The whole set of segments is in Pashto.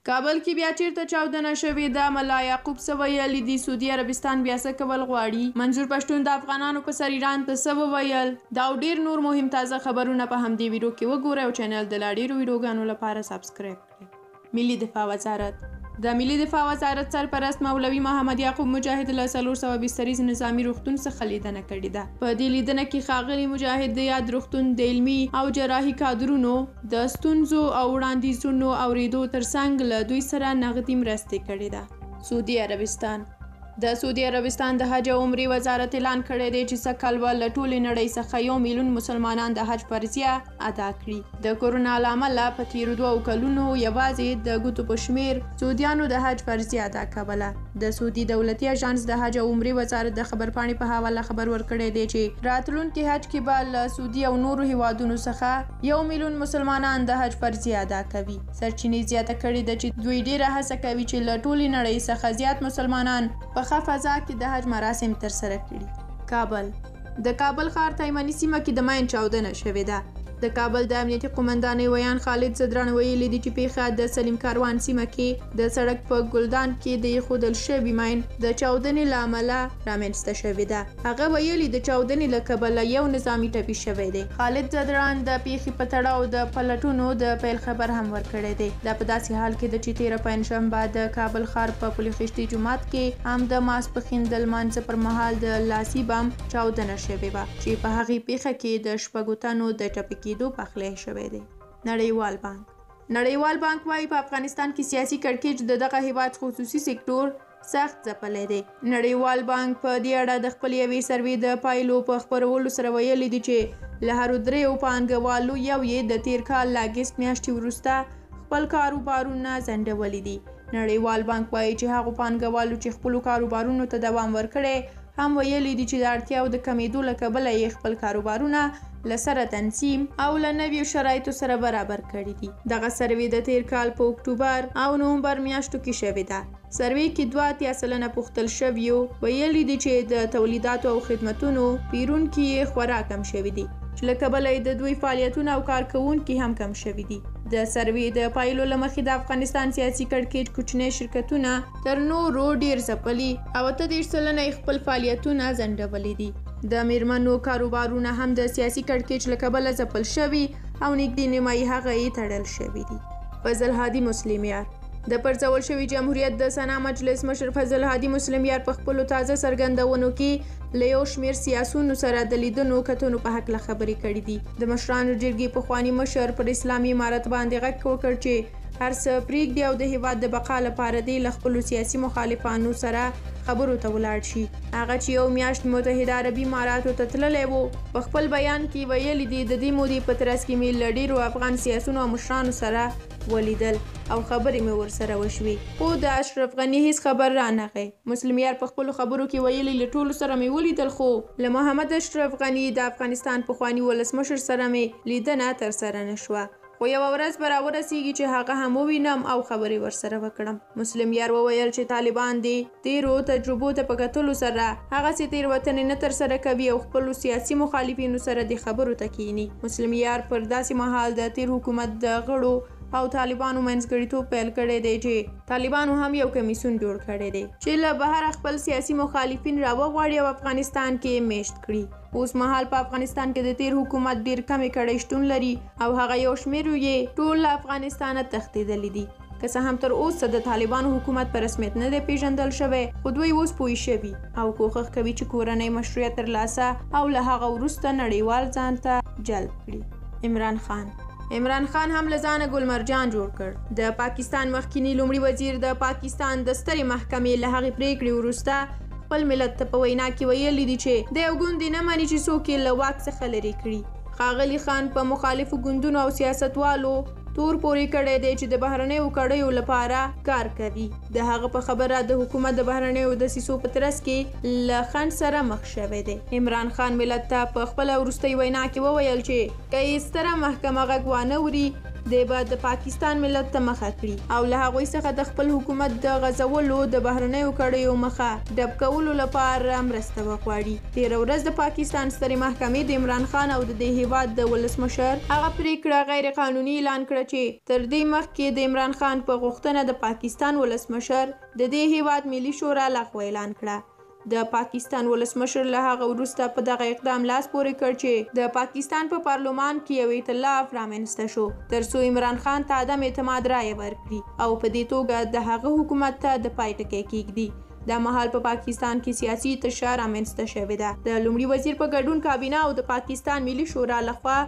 کابل کې بیا چیرته چاودنه شوې ده. ملا یعقوب څه ویلي دي؟ سعودي عربستان بیا څه کول غواړي؟ منظور پښتون د افغانانو په سر ایران ته څه وویل؟ دا او ډیر نور مهم تازه خبرونه په همدې ویډیو کې وګورئ او چینل د لا ډیرو ویډیوګانو لپاره سبسکرایب کړئ. ملي دفاع وزارت د ملي دفاع وزارت سرپرست مولوي محمد یعقوب مجاهد له 400 بستریز نظامي روغتون څخه لیدنه کړې ده. په دې لیدنه کې ښاغلي مجاهد د یاد روغتون د علمي او جراحي کادرونو د ستونزو او وړاندیزونو اورېدو ترڅنګ له دوی سره نغدي مرستې کړې ده. سعودي عربستان د سعودي عربستان د حج او عمرې وزارت اعلان کړی دی چې سږ کال به له ټولې نړۍ څخه 1 میلیون مسلمانان د حج فریضه ادا کړي. د کورونا له امله په تیرو 2 کلونو یوازې د ګوتو په شمېر سعودیانو د حج فریضه ادا کوله. د سعودي دولتي اژانس د حج او عمرې وزارت د خبرپاڼې په حواله خبر ورکړی دی چې راتلونکي حج کې به له سعودي او نورو هیوادونو څخه 1 میلیون مسلمانان د حج فریضه ادا کوي. سرچینې زیاته کړې ده چې دوی ډیره هڅه کوي چې له ټولې نړۍ څخه زیات مسلمانان په فضا کې د حج مراسم ترسره کړي. کابل د کابل ښار تایمني سیمه کې د ماین چاودنه شوې ده. د کابل د امنیتي قومندانۍ ویان خالد زدران ویلي دي چې پیښه د سلیم کاروان سیمه کې د سړک په ګلدان کې د ایښودل شوي ماین د چاودنې له امله رامنځته شوې ده. هغه ویلي د چاودنې له کبله یو نظامي ټپي شوی دی. خالد زدران د پیښې په تړاو د پلټونو د پیل خبر هم ورکړی دی. دا په داسې حال کې ده چې تېره پنجشنبه د کابل ښار په پل خشتي جومات کې هم د ماسپښین د لمانځه پر مهال د لاسي بم چاودنه شوې وه چې په هغې پیښه کې د 6 تنو د ټپي کېدو پخلی شوی دی. نړیوال بانک وایي په افغانستان کې سیاسي کړکېچ د دغه هیواد خصوصي سکتور سخت ځپلی دی. نړیوال بانک په دې اړه د خپل یوې سروې د پایلو په خپرولو سره ویلي دي چې له هرو 3 پانګوالو یو یې د تیر کال له اګست میاشتې وروسته خپل کاروبارونه ځنډولي دي. نړیوال بانک وایي چې هغو پانګوالو چې خپلو کاروبارونو ته دوام ورکړی هم ویلي دي چې د اړتیاو د کمیدو له کبله یې خپل کاروبارونه له سره تنظیم او له نویو شرایطو سره برابر کړي دي. دغه سروې د تیر کال په اکتوبر او نومبر میاشتو کې شوې ده. سروې کې 82% پوښتل شویو ویلي دي چې د تولیداتو او خدمتونو پیرونکي یې خورا کم شوي دي چې له کبله یې د دوی فعالیتونه او کارکوونکي هم کم شوي دي. د سروې د پایلو له مخې د افغانستان سیاسي کړکېچ کوچني شرکتونه تر نورو ډیر ځپلي او 38% یې خپل فعالیتونه ځنډولي دي. د میرمنو کاروبارونه هم د سیاسي کړکېچ له کبله ځپل شوي او نږدې نیمایي هغه یې تړل شوي دي. فضل هادي مسلمیار د پرځول شوي جمهوریت د سنا مجلس مشر فضل هادي مسلمیار په خپلو تازه څرګندونو کې له یو شمېر سیاسونو سره د لیدنو کتنو په هکله خبرې کړې دي. د مشرانو جرګې پخواني مشر پر اسلامي امارت باندې غږ وکړ چې هر څه پرېږدي او د هیواد د بقا لپاره دی له خپلو سیاسي مخالفانو سره خبرو ته ولاړ شي. هغه چې یو میاشت متحده عربي اماراتو ته تللی و په خپل بیان کې ویلي دي د دې مودې په ترڅ کې مې له ډېرو افغان سیاسونو او مشرانو سره ولیدل او خبرې مې ورسره وشوې خو د اشرف غني هیڅ خبر رانغی. مسلمیار په خپلو خبرو کې ویلي له ټولو سره مې ولیدل خو له محمد اشرف غني د افغانستان پخواني ولسمشر سره مې لیدنه ترسره نه شوه خو یوه ورځ به راورسیږي چې هغه هم ووینم او خبرې ورسره وکړم. مسلمیار وویل چې طالبان د تیرو تجربو ته په کتلو سره هغسې تېروتنې نه ترسره کوي او خپلو سیاسي مخالفینو سره د خبرو ته کینی. مسلمیار پر داسې مهال د تیر حکومت د غړو او طالبانو منځګړیتوب پیل کړی دی چې طالبانو هم یو کمیسیون جوړ کړی دی چې له بهر خپل سیاسي مخالفین راوغواړي او افغانستان کې میشت کړي. اوس مهال په افغانستان کې د تیر حکومت ډیر کمې کړۍ شتون لري او هغه یو شمېر یې ټول له افغانستانه تښتېدلي دي. که څه هم تر اوسه د طالبانو حکومت په رسمیت نه دی پیژندل شوی خو دوی اوس پوه شوي او کوښښ کوي چې کورنۍ مشروعیت ترلاسه او له هغه وروسته نړیوال ځان ته جلب کړي. عمران خان هم له ځانه ګلمرجان جوړ کړ. د پاکستان مخکینی لومړي وزیر د پاکستان د سترې محکمې له هغې پریکړې وروسته خپل ملت ته په وینا کې ویلي دي چې د یو ګوند نه مني چې څوک یې له واک څخه لرې کړي. ښاغلي خان په مخالفو ګوندونو او سیاستوالو تور پورې کړی دی چې د بهرنیو کړیو لپاره کار کوي. د هغه په خبره د حکومت د بهرنیو دسیسو په ترڅ کې له خنډ سره مخ شوی دی. عمران خان ملت ته په خپله وروستۍ وینا کې وویل چې که یې ستره محکمه غږ وانه وري دی به د پاکستان ملت ته مخه کړي او له هغوی څخه د خپل حکومت د غځولو د بهرنیو کړیو مخه ډب کولو لپاره مرسته وغواړي. تېره ورځ د پاکستان سترې محکمې د عمران خان او د دې هیواد د ولسمشر هغه پریکړه غیر قانوني اعلان کړه چې تر دې مخکې د عمران خان په غوښتنه د پاکستان ولسمشر د دې هیواد ملي شورا لغوه اعلان کړه. د پاکستان ولسمشر له هغه وروسته په دغه اقدام لاس پورې کړ چې د پاکستان په پارلمان کې یو ائتلاف رامنځته شو ترڅو عمران خان ته عدم اعتماد رایه ورکړي او په دې توګه د هغه حکومت ته د پای ټکی کېږدي. دا مهال په پاکستان کې سیاسي تشه رامنځته شوې ده. د لومړي وزیر په ګډون کابینه او د پاکستان ملي شورا لخوا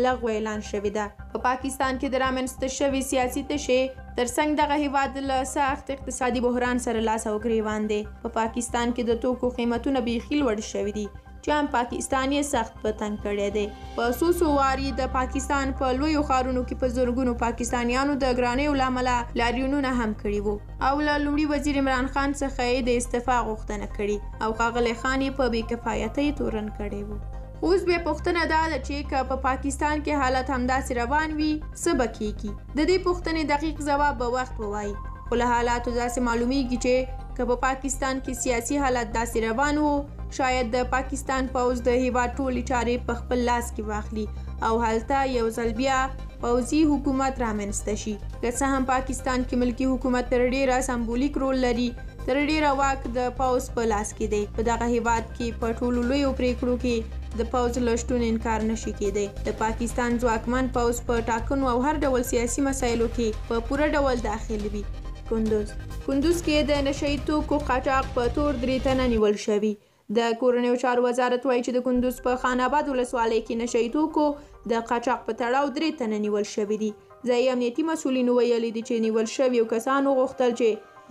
لغوه اعلان شوې ده. په پاکستان کې د رامنځته شوې سیاسي تشې ترڅنګ دغه هیواد له سخت اقتصادي بحران سره لاس او ګریوان دی. په پاکستان کې د توکو قیمتونه بیخي لوړ شوي دي چې هم پاکستان یې سخت په تنګ کړی دی. په څو واري د پاکستان په لویو ښارونو کې په زرګونو پاکستانیانو د ګرانیو له امله لاریونونه هم کړي وو او له لومړي وزیر عمران خان څخه یې د استعفا غوښتنه کړې او ښاغلی خان یې په بې کفایتۍ تورن کړی وو. اوس بیا پوښتنه دا ده چې که په پاکستان کې حالت همداسې روان وي څه به کیږي؟ د دې پوښتنې دقیق ځواب به وخت ووایي، خو له حالاتو داسې معلومیږي چې که په پاکستان کې سیاسي حالت داسې روان وو شاید د پاکستان پوځ د هیواد ټولې چارې په خپل لاس کې واخلي او هلته یو ځل بیا پوځي حکومت رامنځته شي. که څه هم پاکستان کې ملکي حکومت تر ډیره سمبولیک رول لري، تر ډیره واک د پوځ په لاس کې دی. په دغه هیواد کې په ټولو لویو پریکړو کې د پوځ له شتون انکار نشي کېدی. د پاکستان ځواکمن پوځ په ټاکنو او هر ډول سیاسي مسایلو کې په پوره ډول داخل وي. کندوز کې د نشه یي توکو قاچاق په تور 3 تنه نیول شوي. د کورنیو چارو وزارت وایي چې د کندوز په خان آباد ولسوالۍ کې نشه یي توکو د قاچاق په تړاو 3 تنه نیول شوي دي. ځایي امنیتي مسؤلینو ویلي دي چې نیول شویو کسانو غوښتل چې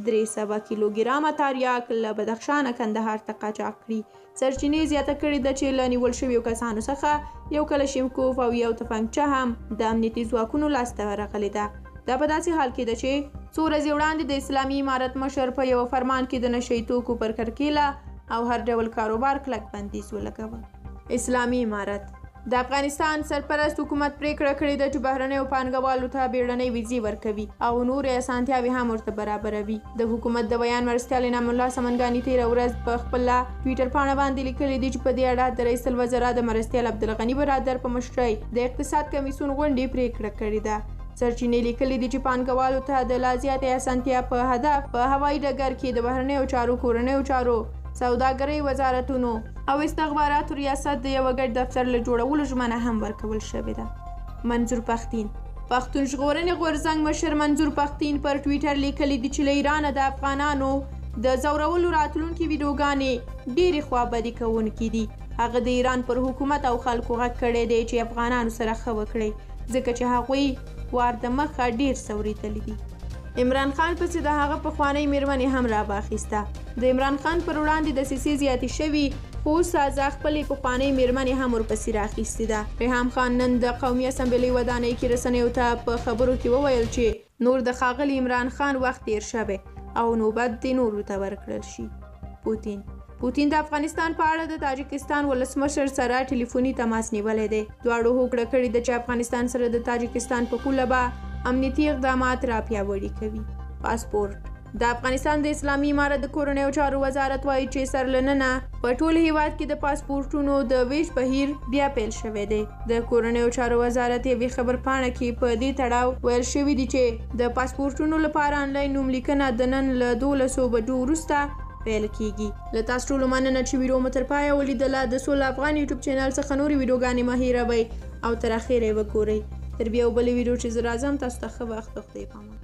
300 کیلوګرامه تریاک له بدخشانه کندهار ته قاچاق کړي. سرچینې زیاته کړې ده چې له نیول شویو کسانو څخه یو کلشینکوف او یو تفنګچه هم د امنیتي ځواکونو لاسته ورغلې ده. دا په داسې حال کې ده چې څو ورځې وړاندې د اسلامي امارت مشر په یو فرمان کې د نشه یي توکو پر کرکیله او هر ډول کاروبار کلک بندیز ولګاوه. اسلامي امارت د افغانستان سرپرست حکومت پریکړه کړې ده چې بهرنیو پانګوالو ته بیړنۍ ویزې ورکوي او نورې اسانتیاوې هم ورته برابروي. د حکومت د بیان مرستیال انعام الله سمنګاني تېره ورځ په خپله ټویټر پاڼه باندې لیکلي دي چې په دې اړه د رئیس الوزرا د مرستیال عبدالغني برادر په مشرۍ د اقتصاد کمیسیون غونډې پریکړه کړې ده. سرچینې لیکلي دي چې پانګوالو ته د لا زیاتې اسانتیا په هدف په هوایي ډګر کې د بهرنیو چارو، کورنیو چارو، سوداګرۍ وزارتونو او استخباراتو ریاست د یوه ګډ دفتر له جوړولو ژمنه هم ورکول شوې ده. منظور پښتون ژغورنې غورځنګ مشر منظور پښتين پر ټویټر لیکلي دي چې له ایرانه د افغانانو د ځورولو راتلونکي ویډیوګانې ډېرې خوابدي کوونکي دي. هغه د ایران پر حکومت او خلکو غږ کړی دی چې افغانانو سره ښه وکړي ځکه چې هغوی وار د مخه ډېر څوریدلي دي. عمران خان پسې د هغه پخوانۍ میرمنې هم راباخیسته. د عمران خان پر وړاندې دسیسې زیاتې شوي خو سازا خپلې پخوانۍ میرمنې هم ورپسې راخیستې ده. ریحام خان نن د قومي اسمبلۍ ودانۍ کې رسنیو ته په خبرو کې وویل چې نور د ښاغلي عمران خان وخت تیر شوی او نوبت دې نورو ته ورکړل شي. پوتین د افغانستان په اړه د تاجکستان ولسمشر سره ټلیفوني تماس نیولی دی. دواړو هوکړه کړې ده چې افغانستان سره د تاجکستان په پوله به امنیتي اقدامات را پیاوړي کوي. پاسپورت د افغانستان د اسلامي امارت د کورنیو چارو وزارت وایي چې سرلننه په ټول هیواد کې د پاسپورټونو د ویش بهیر بیا پیل شوی دی. د کورنیو چارو وزارت یوې خبرپاڼه کې په دې تړاو ویل شوي دي چې د پاسپورټونو لپاره انلاین نوملیکنه د نن له 12 بجو وروسته پیل کیږي. له تاسو ټولو مننه چې ویډیو مو تر پایه ولیدله. د سوله افغان یوټیوب چینل څخه نورې ویډیوګانې مه هیروئ او تر اخره یې وګورئ. تر بیا یو بلې ویډیو چې زه راځم تاسو ته ښه وخت. خدای پامان.